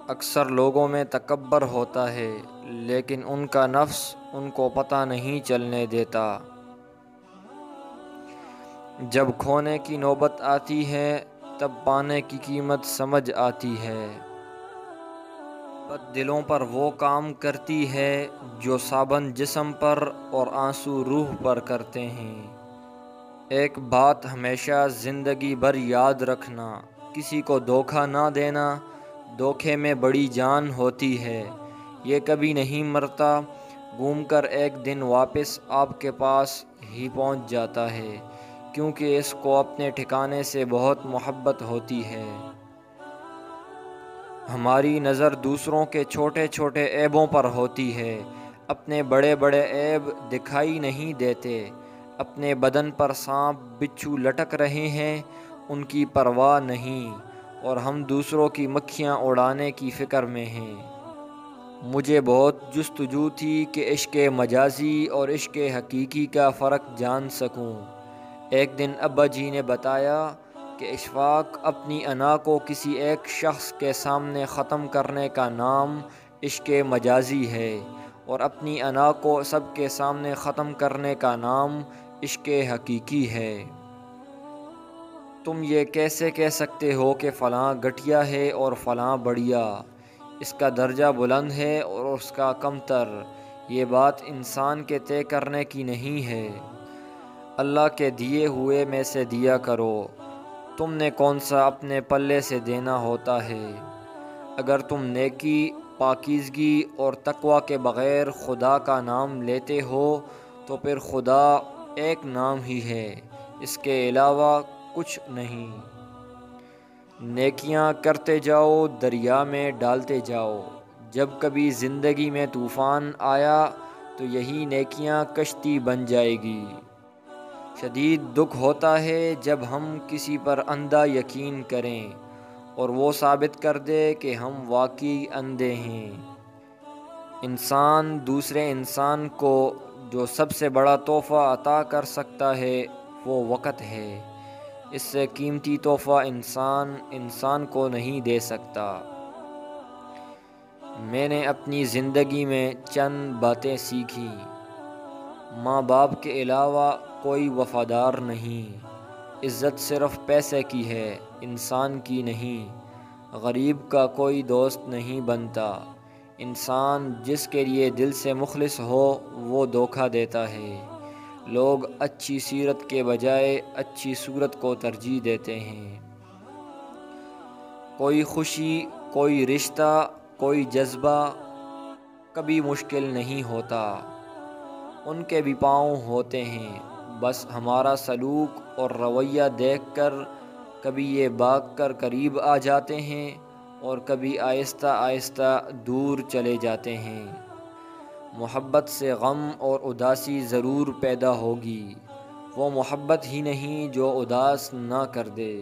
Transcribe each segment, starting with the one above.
اکثر لوگوں میں تکبر ہوتا ہے، لیکن ان کا نفس ان کو پتہ نہیں چلنے دیتا۔ جب کھونے کی نوبت آتی ہے، تب پانے کی قیمت سمجھ آتی ہے۔ بد دلوں پر وہ کام کرتی ہے جو صابن جسم پر اور آنسو روح پر کرتے ہیں۔ ایک بات ہمیشہ زندگی بھر یاد رکھنا، کسی کو دھوکہ نہ دینا۔ دھوکے میں بڑی جان ہوتی ہے، یہ کبھی نہیں مرتا، گھوم کر ایک دن واپس آپ کے پاس ہی پہنچ جاتا ہے، کیونکہ اس کو اپنے ٹھکانے سے بہت محبت ہوتی ہے۔ ہماری نظر دوسروں کے چھوٹے چھوٹے عیبوں پر ہوتی ہے، اپنے بڑے بڑے عیب دکھائی نہیں دیتے۔ اپنے بدن پر سانپ بچھو لٹک رہے ہیں، ان کی پرواہ نہیں، اور ہم دوسروں کی مکھیاں اڑانے کی فکر میں ہیں۔ مجھے بہت جستجو تھی کہ عشق مجازی اور عشق حقیقی کا فرق جان سکوں۔ ایک دن ابا جی نے بتایا کہ اشفاق اپنی انا کو کسی ایک شخص کے سامنے ختم کرنے کا نام عشق مجازی ہے، اور اپنی انا کو سب کے سامنے ختم کرنے کا نام عشق حقیقی ہے۔ تم یہ کیسے کہہ سکتے ہو کہ فلاں گٹھیا ہے اور فلاں بڑھیا؟ اس کا درجہ بلند ہے اور اس کا کمتر۔ یہ بات انسان کے طے کرنے کی نہیں ہے۔ اللہ کے دیے ہوئے میں سے دیا کرو، تم نے کون سا اپنے پلے سے دینا ہوتا ہے؟ اگر تم نیکی، پاکیزگی اور تقوی کے بغیر خدا کا نام لیتے ہو تو پھر خدا ایک نام ہی ہے، اس کے علاوہ کچھ نہیں۔ نیکیاں کرتے جاؤ، دریا میں ڈالتے جاؤ۔ جب کبھی زندگی میں طوفان آیا تو یہی نیکیاں کشتی بن جائے گی۔ شدید دکھ ہوتا ہے جب ہم کسی پر اندھا یقین کریں اور وہ ثابت کر دے کہ ہم واقعی اندھے ہیں۔ انسان دوسرے انسان کو جو سب سے بڑا تحفہ عطا کر سکتا ہے وہ وقت ہے۔ اس سے قیمتی تحفہ انسان کو نہیں دے سکتا۔ میں نے اپنی زندگی میں چند باتیں سیکھی۔ ماں باپ کے علاوہ کوئی وفادار نہیں۔ عزت صرف پیسے کی ہے، انسان کی نہیں۔ غریب کا کوئی دوست نہیں بنتا۔ انسان جس کے لیے دل سے مخلص ہو وہ دھوکہ دیتا ہے۔ لوگ اچھی سیرت کے بجائے اچھی صورت کو ترجیح دیتے ہیں۔ کوئی خوشی، کوئی رشتہ، کوئی جذبہ کبھی مشکل نہیں ہوتا، ان کے بھی پاؤں ہوتے ہیں۔ بس ہمارا سلوک اور رویہ دیکھ کر کبھی یہ بھاگ کر قریب آ جاتے ہیں اور کبھی آہستہ آہستہ دور چلے جاتے ہیں۔ محبت سے غم اور اداسی ضرور پیدا ہوگی، وہ محبت ہی نہیں جو اداس نہ کر دے۔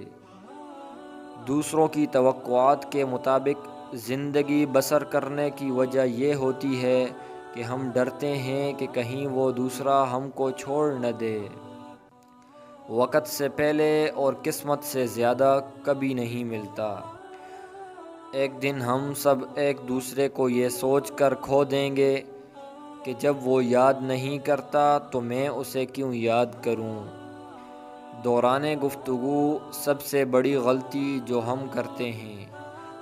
دوسروں کی توقعات کے مطابق زندگی بسر کرنے کی وجہ یہ ہوتی ہے کہ ہم ڈرتے ہیں کہ کہیں وہ دوسرا ہم کو چھوڑ نہ دے۔ وقت سے پہلے اور قسمت سے زیادہ کبھی نہیں ملتا۔ ایک دن ہم سب ایک دوسرے کو یہ سوچ کر کھو دیں گے کہ جب وہ یاد نہیں کرتا تو میں اسے کیوں یاد کروں۔ دوران گفتگو سب سے بڑی غلطی جو ہم کرتے ہیں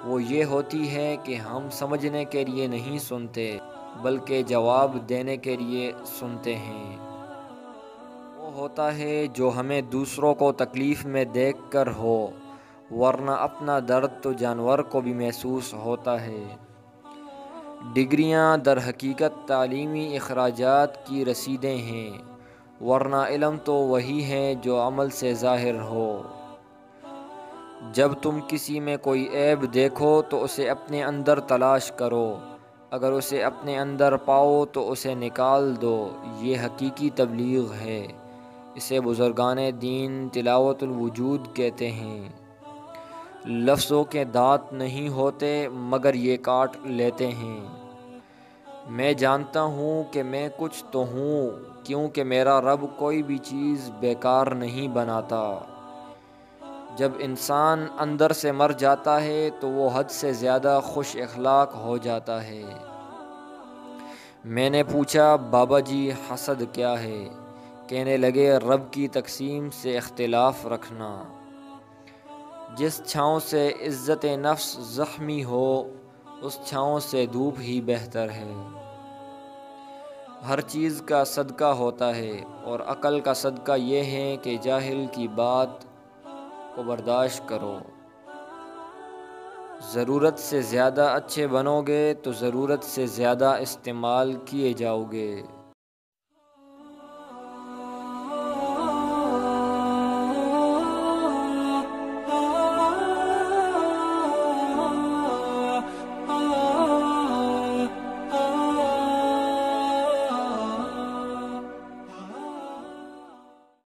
وہ یہ ہوتی ہے کہ ہم سمجھنے کے لیے نہیں سنتے بلکہ جواب دینے کے لیے سنتے ہیں۔ وہ ہوتا ہے جو ہمیں دوسروں کو تکلیف میں دیکھ کر ہو، ورنہ اپنا درد تو جانور کو بھی محسوس ہوتا ہے۔ ڈگریاں در حقیقت تعلیمی اخراجات کی رسیدیں ہیں، ورنہ علم تو وہی ہے جو عمل سے ظاہر ہو۔ جب تم کسی میں کوئی عیب دیکھو تو اسے اپنے اندر تلاش کرو، اگر اسے اپنے اندر پاؤ تو اسے نکال دو، یہ حقیقی تبلیغ ہے۔ اسے بزرگان دین تلاوت الوجود کہتے ہیں۔ لفظوں کے دانت نہیں ہوتے مگر یہ کاٹ لیتے ہیں۔ میں جانتا ہوں کہ میں کچھ تو ہوں، کیونکہ میرا رب کوئی بھی چیز بیکار نہیں بناتا۔ جب انسان اندر سے مر جاتا ہے تو وہ حد سے زیادہ خوش اخلاق ہو جاتا ہے۔ میں نے پوچھا بابا جی حسد کیا ہے؟ کہنے لگے رب کی تقسیم سے اختلاف رکھنا۔ جس چھاؤں سے عزت نفس زخمی ہو اس چھاؤں سے دھوپ ہی بہتر ہے۔ ہر چیز کا صدقہ ہوتا ہے اور عقل کا صدقہ یہ ہے کہ جاہل کی بات کو برداشت کرو۔ ضرورت سے زیادہ اچھے بنو گے تو ضرورت سے زیادہ استعمال کیے جاؤ گے۔